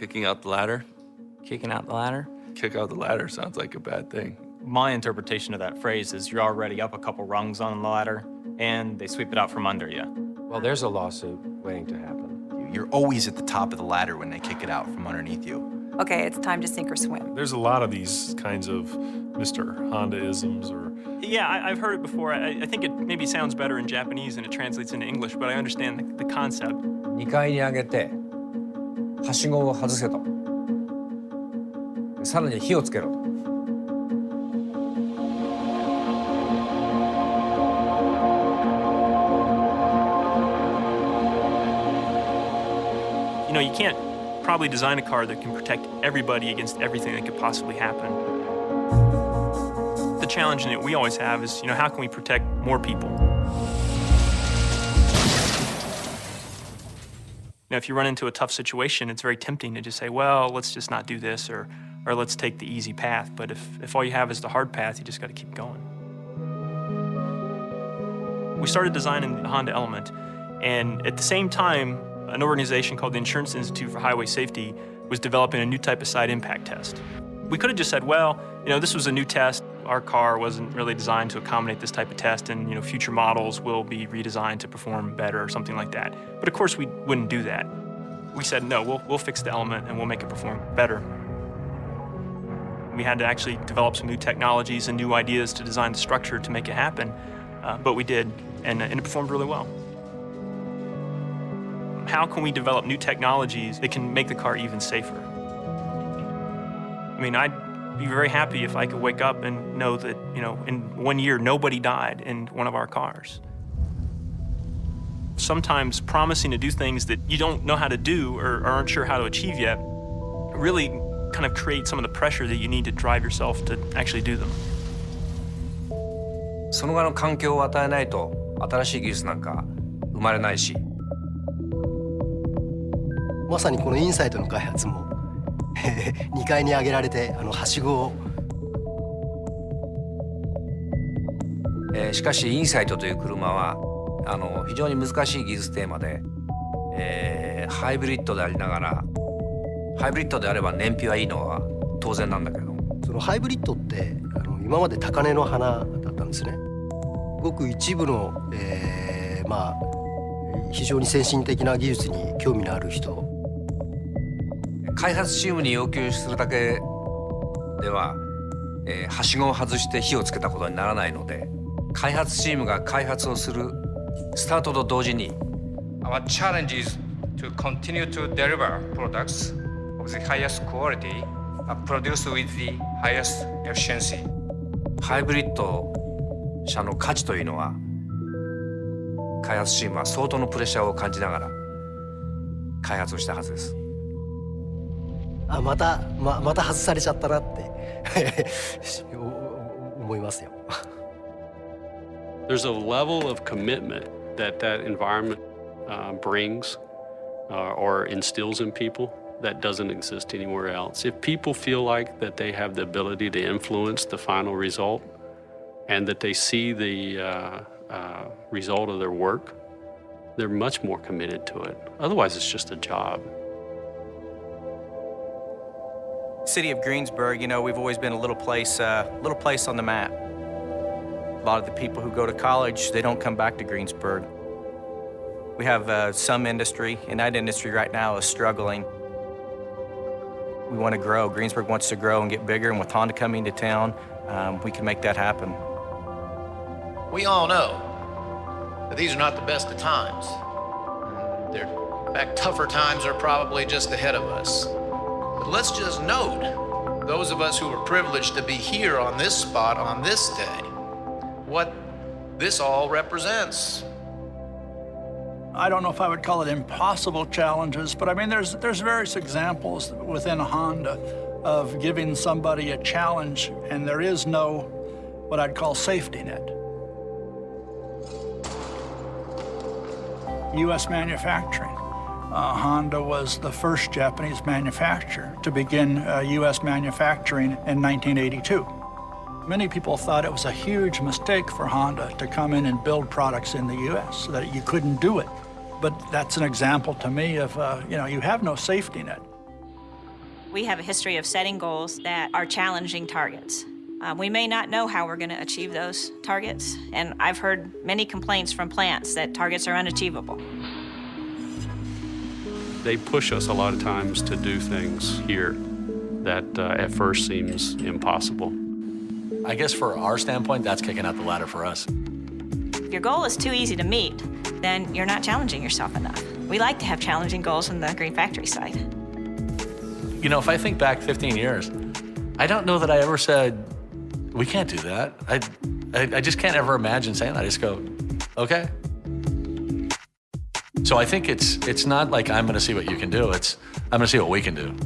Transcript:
Kicking out the ladder? Kicking out the ladder? Kick out the ladder sounds like a bad thing. My interpretation of that phrase is you're already up a couple rungs on the ladder, and they sweep it out from under you. Well, there's a lawsuit waiting to happen. You're always at the top of the ladder when they kick it out from underneath you. Okay, it's time to sink or swim. There's a lot of these kinds of Mr. Honda-isms or... Yeah, I've heard it before. I think it maybe sounds better in Japanese than it translates into English, but I understand the concept. 2階に上げて、はしごを外せと。さらに火をつけろと。You know, you can't probably design a car that can protect everybody against everything that could possibly happen. The challenge that we always have is, you know, how can we protect more people? Now, if you run into a tough situation, it's very tempting to just say, well, let's just not do this, or let's take the easy path. But if all you have is the hard path, you just got to keep going. We started designing the Honda Element, and at the same time, an organization called the Insurance Institute for Highway Safety was developing a new type of side impact test. We could have just said, well, you know, this was a new test. Our car wasn't really designed to accommodate this type of test, and, you know, future models will be redesigned to perform better or something like that. But of course, we wouldn't do that. We said, no, we'll fix the Element and we'll make it perform better. We had to actually develop some new technologies and new ideas to design the structure to make it happen, but we did, and it performed really well. How can we develop new technologies that can make the car even safer? I mean, I'd be very happy if I could wake up and know that, you know, in 1 year, nobody died in one of our cars. Sometimes promising to do things that you don't know how to do or aren't sure how to achieve yet really kind of create some of the pressure that you need to drive yourself to actually do them. その側の環境を与えないと新しい技術なんか生まれないし。まさにこのインサイトの開発も2階に上げられてはしごを、しかしインサイトという車は非常に難しい技術テーマで、ハイブリッドでありながらハイブリッドであれば燃費はいいのは当然なんだけど、そのハイブリッドって今まで高嶺の花だったんですね。ごく一部の、まあ非常に先進的な技術に興味のある人、開発チームに要求するだけでは、はしごを外して火をつけたことにならないので、開発チームが開発をするスタートと同時に Our challenge is to continue to deliver products of the highest quality produced with the highest efficiency。ハイブリッド車の価値というのは開発チームは相当のプレッシャーを感じながら開発をしたはずです。また外されちゃったなって思いますよ。There's a level of commitment that environment brings or instills in people that doesn't exist anywhere else. If people feel like that they have the ability to influence the final result and that they see the result of their work, they're much more committed to it. Otherwise, it's just a job. City of Greensburg, you know, we've always been a little place on the map. A lot of the people who go to college, they don't come back to Greensburg. We have some industry, and that industry right now is struggling. We want to grow. Greensburg wants to grow and get bigger, and with Honda coming to town, we can make that happen. We all know that these are not the best of times. In fact, tougher times are probably just ahead of us. But let's just note, those of us who are privileged to be here on this spot on this day, what this all represents. I don't know if I would call it impossible challenges, but I mean, there's various examples within Honda of giving somebody a challenge, and there is no what I'd call safety net. U.S. manufacturing. Honda was the first Japanese manufacturer to begin U.S. manufacturing in 1982. Many people thought it was a huge mistake for Honda to come in and build products in the U.S., that you couldn't do it. But that's an example to me of, you know, you have no safety net. We have a history of setting goals that are challenging targets. We may not know how we're going to achieve those targets, and I've heard many complaints from plants that targets are unachievable. They push us a lot of times to do things here that at first seems impossible. I guess for our standpoint, that's kicking out the ladder for us. If your goal is too easy to meet, then you're not challenging yourself enough. We like to have challenging goals on the Green Factory side. You know, if I think back 15 years, I don't know that I ever said, we can't do that. I just can't ever imagine saying that. I just go, okay. So I think it's not like I'm going to see what you can do. It's I'm going to see what we can do.